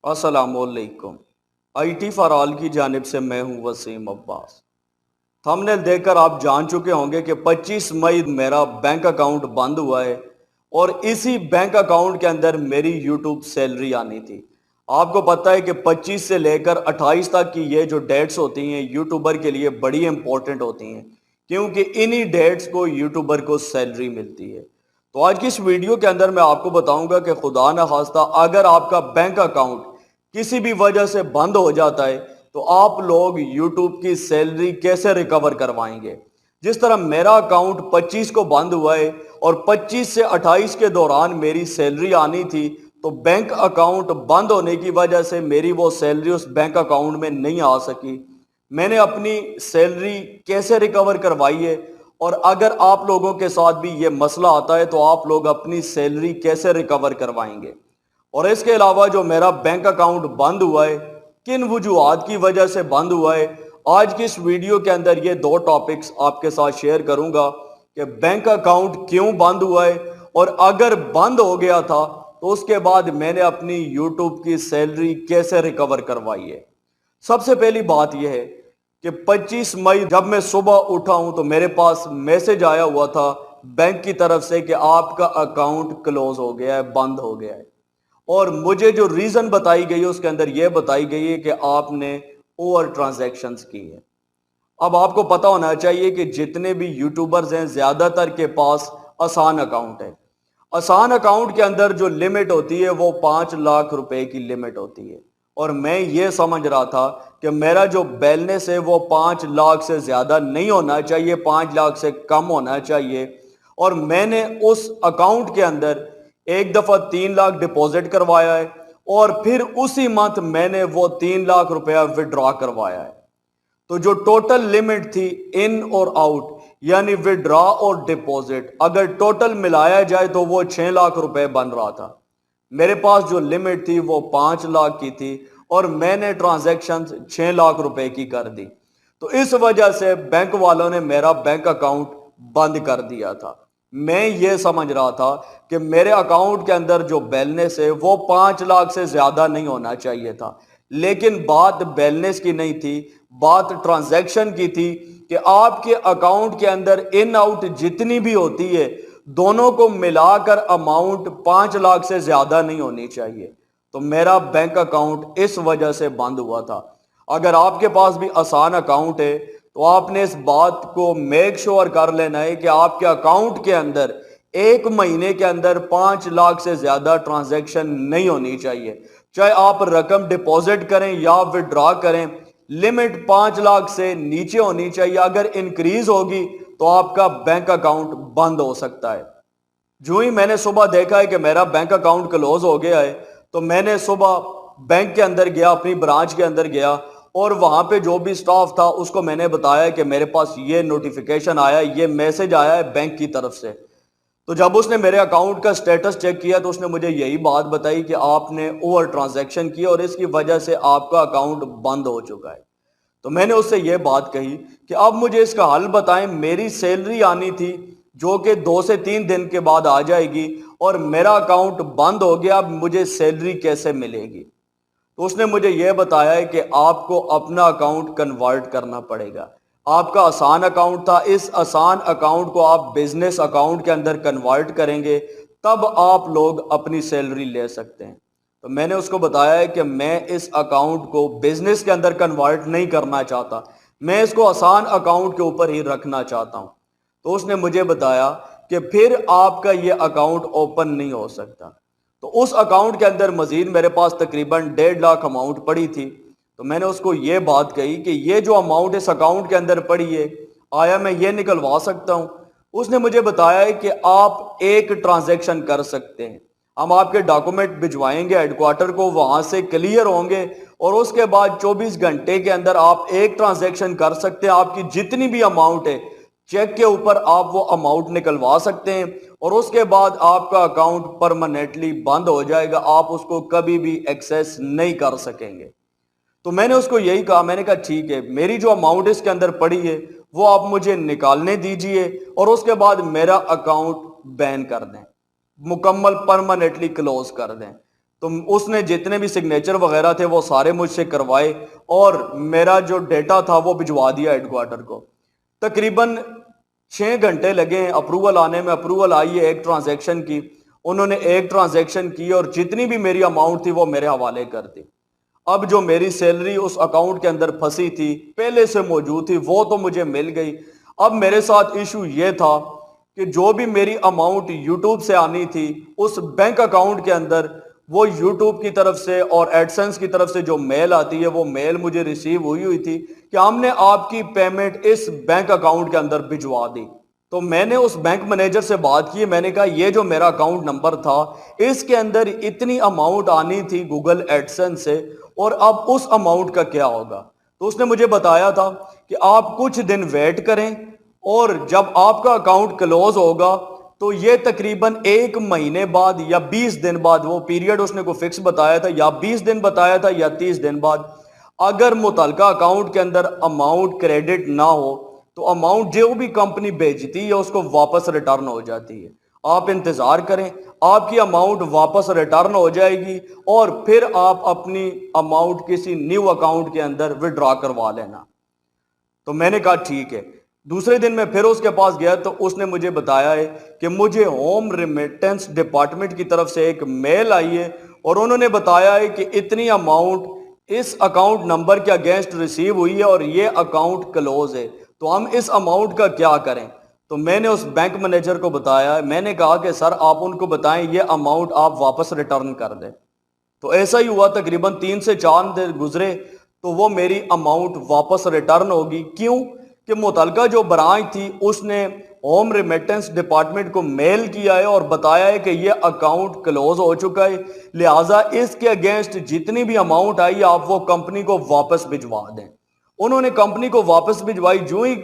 अस्सलामुअलैकुम। IT for all की जानिब से मैं हूं वसीम अब्बास। थंबनेल देखकर आप जान चुके होंगे कि 25 मई मेरा बैंक अकाउंट बंद हुआ है और इसी बैंक अकाउंट के अंदर मेरी यूट्यूब सैलरी आनी थी। आपको पता है कि 25 से लेकर 28 तक की ये जो डेट्स होती हैं यूट्यूबर के लिए बड़ी इंपॉर्टेंट होती हैं, क्योंकि इन्हीं डेट्स को यूट्यूबर को सैलरी मिलती है। तो आज की इस वीडियो के अंदर मैं आपको बताऊंगा कि खुदा न खास्ता अगर आपका बैंक अकाउंट किसी भी वजह से बंद हो जाता है तो आप लोग यूट्यूब की सैलरी कैसे रिकवर करवाएंगे। जिस तरह मेरा अकाउंट 25 को बंद हुआ है और 25 से 28 के दौरान मेरी सैलरी आनी थी, तो बैंक अकाउंट बंद होने की वजह से मेरी वो सैलरी उस बैंक अकाउंट में नहीं आ सकी। मैंने अपनी सैलरी कैसे रिकवर करवाई है, और अगर आप लोगों के साथ भी ये मसला आता है तो आप लोग अपनी सैलरी कैसे रिकवर करवाएंगे। और इसके अलावा जो मेरा बैंक अकाउंट बंद हुआ है, किन वजूहात की वजह से बंद हुआ है, आज की इस वीडियो के अंदर ये दो टॉपिक्स आपके साथ शेयर करूंगा कि बैंक अकाउंट क्यों बंद हुआ है, और अगर बंद हो गया था तो उसके बाद मैंने अपनी यूट्यूब की सैलरी कैसे रिकवर करवाई है। सबसे पहली बात यह है कि 25 मई जब मैं सुबह उठा हूं तो मेरे पास मैसेज आया हुआ था बैंक की तरफ से कि आपका अकाउंट क्लोज हो गया है, बंद हो गया है। और मुझे जो रीजन बताई गई है उसके अंदर यह बताई गई है कि आपने ओवर ट्रांजैक्शंस की है। अब आपको पता होना चाहिए कि जितने भी यूट्यूबर्स हैं ज्यादातर के पास आसान अकाउंट है। आसान अकाउंट के अंदर जो लिमिट होती है वो 5 लाख रुपए की लिमिट होती है, और मैं ये समझ रहा था कि मेरा जो बैलेंस है वो 5 लाख से ज्यादा नहीं होना चाहिए, 5 लाख से कम होना चाहिए। और मैंने उस अकाउंट के अंदर एक दफा 3 लाख डिपॉजिट करवाया है और फिर उसी मंथ मैंने वो 3 लाख रुपया विड्रॉ करवाया है। तो जो टोटल लिमिट थी इन और आउट यानी विड्रॉ और डिपॉजिट, अगर टोटल मिलाया जाए तो वो 6 लाख रुपए बन रहा था। मेरे पास जो लिमिट थी वो 5 लाख की थी और मैंने ट्रांजैक्शन 6 लाख रुपए की कर दी। तो इस वजह से बैंक वालों ने मेरा बैंक अकाउंट बंद कर दिया था। मैं ये समझ रहा था कि मेरे अकाउंट के अंदर जो बैलेंस है वो 5 लाख से ज्यादा नहीं होना चाहिए था, लेकिन बात बैलेंस की नहीं थी, बात ट्रांजैक्शन की थी कि आपके अकाउंट के अंदर इन आउट जितनी भी होती है दोनों को मिलाकर अमाउंट 5 लाख से ज्यादा नहीं होनी चाहिए। तो मेरा बैंक अकाउंट इस वजह से बंद हुआ था। अगर आपके पास भी आसान अकाउंट है तो आपने इस बात को मेक श्योर कर लेना है कि आपके अकाउंट के अंदर एक महीने के अंदर 5 लाख से ज्यादा ट्रांजैक्शन नहीं होनी चाहिए। चाहे आप रकम डिपॉजिट करें या विड्रॉ करें, लिमिट 5 लाख से नीचे होनी चाहिए। अगर इंक्रीज होगी तो आपका बैंक अकाउंट बंद हो सकता है। जो ही मैंने सुबह देखा है कि मेरा बैंक अकाउंट क्लोज हो गया है, तो मैंने सुबह बैंक के अंदर गया, अपनी ब्रांच के अंदर गया, और वहां पे जो भी स्टाफ था उसको मैंने बताया कि मेरे पास ये नोटिफिकेशन आया, ये मैसेज आया है बैंक की तरफ से। तो जब उसने मेरे अकाउंट का स्टेटस चेक किया तो उसने मुझे यही बात बताई कि आपने ओवर ट्रांजैक्शन की और इसकी वजह से आपका अकाउंट बंद हो चुका है। तो मैंने उससे यह बात कही कि अब मुझे इसका हल बताएं, मेरी सैलरी आनी थी जो कि 2 से 3 दिन के बाद आ जाएगी और मेरा अकाउंट बंद हो गया, अब मुझे सैलरी कैसे मिलेगी। तो उसने मुझे यह बताया है कि आपको अपना अकाउंट कन्वर्ट करना पड़ेगा। आपका आसान अकाउंट था, इस आसान अकाउंट को आप बिजनेस अकाउंट के अंदर कन्वर्ट करेंगे, तब आप लोग अपनी सैलरी ले सकते हैं। तो मैंने उसको बताया है कि मैं इस अकाउंट को बिजनेस के अंदर कन्वर्ट नहीं करना चाहता, मैं इसको आसान अकाउंट के ऊपर ही रखना चाहता हूं। तो उसने मुझे बताया कि फिर आपका ये अकाउंट ओपन नहीं हो सकता। तो उस अकाउंट के अंदर मजीद मेरे पास तकरीबन 1.5 लाख अमाउंट पड़ी थी। तो मैंने उसको ये बात कही कि ये जो अमाउंट इस अकाउंट के अंदर पड़ी है, आया मैं ये निकलवा सकता हूं। उसने मुझे बताया है कि आप एक ट्रांजैक्शन कर सकते हैं, हम आपके डॉक्यूमेंट भिजवाएंगे हेडक्वार्टर को, वहां से क्लियर होंगे और उसके बाद 24 घंटे के अंदर आप एक ट्रांजैक्शन कर सकते हैं। आपकी जितनी भी अमाउंट है चेक के ऊपर आप वो अमाउंट निकलवा सकते हैं और उसके बाद आपका अकाउंट परमानेंटली बंद हो जाएगा, आप उसको कभी भी एक्सेस नहीं कर सकेंगे। तो मैंने उसको यही कहा, मैंने कहा ठीक है, मेरी जो अमाउंट इसके अंदर पड़ी है वो आप मुझे निकालने दीजिए और उसके बाद मेरा अकाउंट बैन कर दें, मुकम्मल परमानेंटली क्लोज कर दें। تو اس نے جتنے بھی سگنیچر وغیرہ تھے وہ سارے مجھ سے کروائے اور میرا جو ڈیٹا تھا وہ بھجوا دیا ہیڈ کوارٹر کو۔ تقریباً 6 گھنٹے لگے اپروول آنے میں، اپروول آئی ہے ایک ٹرانزیکشن کی، انہوں نے ایک ٹرانزیکشن کی اور جتنی بھی میری اماؤنٹ تھی وہ میرے حوالے کر دی۔ اب جو میری سیلری اس اکاؤنٹ کے اندر پھنسی تھی، پہلے سے موجود تھی، وہ تو مجھے مل گئی۔ اب میرے ساتھ ایشو یہ تھا کہ جو بھی میری اماؤنٹ یوٹیوب سے آنی تھی اس بینک اکاؤنٹ کے اندر، وہ یوٹیوب کی طرف سے اور ایڈسنس کی طرف سے جو میل آتی ہے وہ میل مجھے ریسیو ہوئی تھی کہ ہم نے آپ کی پیمنٹ اس بینک اکاؤنٹ کے اندر بھجوا دی۔ تو میں نے اس بینک مینیجر سے بات کی، میں نے کہا یہ جو میرا اکاؤنٹ نمبر تھا اس کے اندر اتنی اماؤنٹ آنی تھی گوگل ایڈسنس سے، اور اب اس اماؤنٹ کا کیا ہوگا؟ تو اس نے مجھے بتایا تھا کہ آپ کچھ دن ویٹ کریں اور جب آپ کا اکاؤنٹ کلوز ہوگا تو یہ تقریباً 1 مہینے بعد یا 20 دن بعد، وہ پیریڈ اس نے کو فکس بتایا تھا، یا 20 دن بتایا تھا یا 30 دن بعد، اگر متعلقہ اکاؤنٹ کے اندر اماؤنٹ کریڈٹ نہ ہو تو اماؤنٹ جو بھی کمپنی بھیجتی ہے اس کو واپس ریٹرن ہو جاتی ہے۔ آپ انتظار کریں، آپ کی اماؤنٹ واپس ریٹرن ہو جائے گی اور پھر آپ اپنی اماؤنٹ کسی نیو اکاؤنٹ کے اندر وڈرا کروا لینا۔ تو میں نے کہا ٹھیک ہے۔ دوسرے دن میں پھر اس کے پاس گیا تو اس نے مجھے بتایا ہے کہ مجھے ہوم ریمیٹنس ڈپارٹمنٹ کی طرف سے ایک میل آئی ہے اور انہوں نے بتایا ہے کہ اتنی اماؤنٹ اس اکاؤنٹ نمبر کے اگینسٹ ریسیو ہوئی ہے اور یہ اکاؤنٹ کلوز ہے، تو ہم اس اماؤنٹ کا کیا کریں؟ تو میں نے اس بینک مینیجر کو بتایا، میں نے کہا کہ سر آپ ان کو بتائیں یہ اماؤنٹ آپ واپس ریٹرن کر دیں۔ تو ایسا ہی ہوا، تقریباً 3 سے 4 دن گزرے تو وہ میری اماؤنٹ واپس ریٹرن ہوگی۔ کیوں کہ متعلقہ جو برانچ تھی اس نے ہوم ریمیٹنس ڈپارٹمنٹ کو میل کیا ہے اور بتایا ہے کہ یہ اکاؤنٹ کلوز ہو چکا ہے، لہٰذا اس کے اگینسٹ جتنی بھی اماؤنٹ آئی آپ وہ کمپنی کو واپس بھجوا دیں۔ انہوں نے کمپنی کو واپس بھجوائی، جو ہی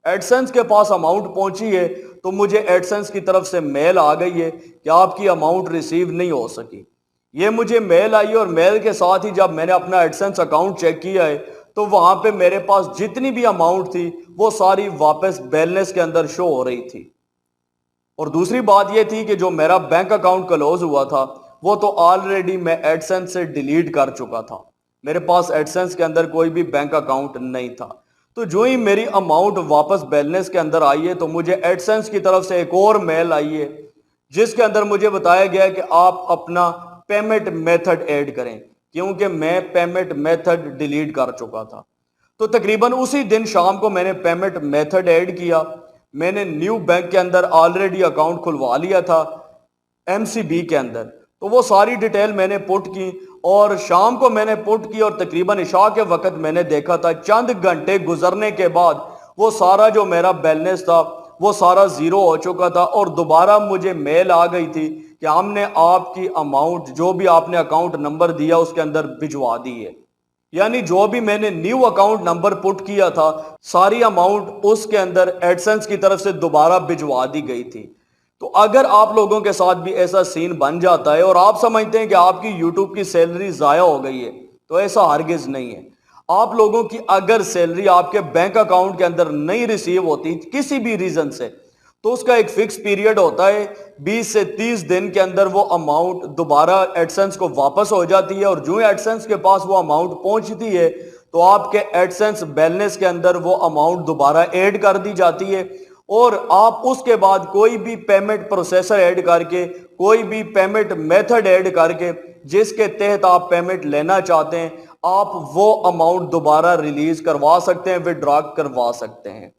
ایڈسنس کے پاس اماؤنٹ پہنچی ہے تو مجھے ایڈسنس کی طرف سے میل آ گئی ہے کہ آپ کی اماؤنٹ ریسیو نہیں ہو سکی۔ یہ مجھے میل آئی اور میل کے ساتھ ہی جب میں نے اپنا ایڈسنس اکاؤنٹ چیک کیا ہے تو وہاں پہ میرے پاس جتنی بھی اماؤنٹ تھی وہ ساری واپس بیلنس کے اندر شو ہو رہی تھی۔ اور دوسری بات یہ تھی کہ جو میرا بینک اکاؤنٹ کلوز ہوا تھا وہ تو آلریڈی میں ایڈسنس سے ڈیلیٹ کر چکا تھا، میرے پاس ایڈسنس کے اندر کوئی بھی بینک اکاؤنٹ نہیں تھا۔ تو جو ہی میری اماؤنٹ واپس بیلنس کے اندر آئی ہے تو مجھے ایڈسنس کی طرف سے ایک اور میل آئی ہے جس کے اندر مجھے بتایا گیا ہے کہ آپ اپنا پیمنٹ میتھڈ ایڈ کریں، کیونکہ میں پیمنٹ میتھڈ ڈیلیٹ کر چکا تھا۔ تو تقریباً اسی دن شام کو میں نے پیمنٹ میتھڈ ایڈ کیا، میں نے نیو بینک کے اندر آلریڈی اکاؤنٹ کھلوا لیا تھا ایم سی بی کے اندر، تو وہ ساری ڈیٹیل میں نے پٹ کی اور شام کو میں نے پٹ کی اور تقریباً عشاء کے وقت میں نے دیکھا تھا چند گھنٹے گزرنے کے بعد وہ سارا جو میرا بیلنس تھا وہ سارا زیرو ہو چکا تھا اور دوبارہ مجھے میل آ گئی تھی کہ ہم نے آپ کی اماؤنٹ جو بھی آپ نے اکاؤنٹ نمبر دیا اس کے اندر بھجوا دی ہے۔ یعنی جو بھی میں نے نیو اکاؤنٹ نمبر پٹ کیا تھا ساری اماؤنٹ اس کے اندر ایڈسنس کی طرف سے دوبارہ بھجوا دی گئی تھی۔ تو اگر آپ لوگوں کے ساتھ بھی ایسا سین بن جاتا ہے اور آپ سمجھتے ہیں کہ آپ کی یوٹیوب کی سیلری ضائع ہو گئی ہے، تو ایسا ہرگز نہیں ہے۔ آپ لوگوں کی اگر سیلری آپ کے بینک اکاؤنٹ کے اندر نہیں ریسیو ہوتی کسی بھی ریزن سے تو اس کا ایک فکس پیریڈ ہوتا ہے، 20 سے 30 دن کے اندر وہ اماؤنٹ دوبارہ ایڈسنس کو واپس ہو جاتی ہے اور جو ایڈسنس کے پاس وہ اماؤنٹ پہنچتی ہے تو آپ کے ایڈسنس بیلنس کے اندر وہ اماؤنٹ دوبارہ ایڈ کر دی جاتی ہے اور آپ اس کے بعد کوئی بھی پیمنٹ پروسیسر ایڈ کر کے، کوئی بھی پیمنٹ میتھڈ ایڈ کر کے جس کے تحت آپ پیمنٹ لینا چاہتے ہیں آپ وہ اماؤنٹ دوبارہ ریلیز کروا سکتے ہیں، وڈرا کروا سکتے ہیں۔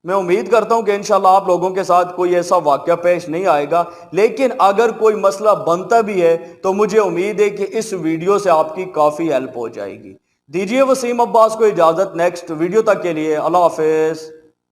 میں امید کرتا ہوں کہ انشاءاللہ آپ لوگوں کے ساتھ کوئی ایسا واقعہ پیش نہیں آئے گا، لیکن اگر کوئی مسئلہ بنتا بھی ہے تو مجھے امید ہے کہ اس ویڈیو سے آپ کی کافی ہیلپ ہو جائے گی۔ دیجیے وسیم عباس کو اجازت، نیکسٹ ویڈیو تک کے لیے اللہ حافظ۔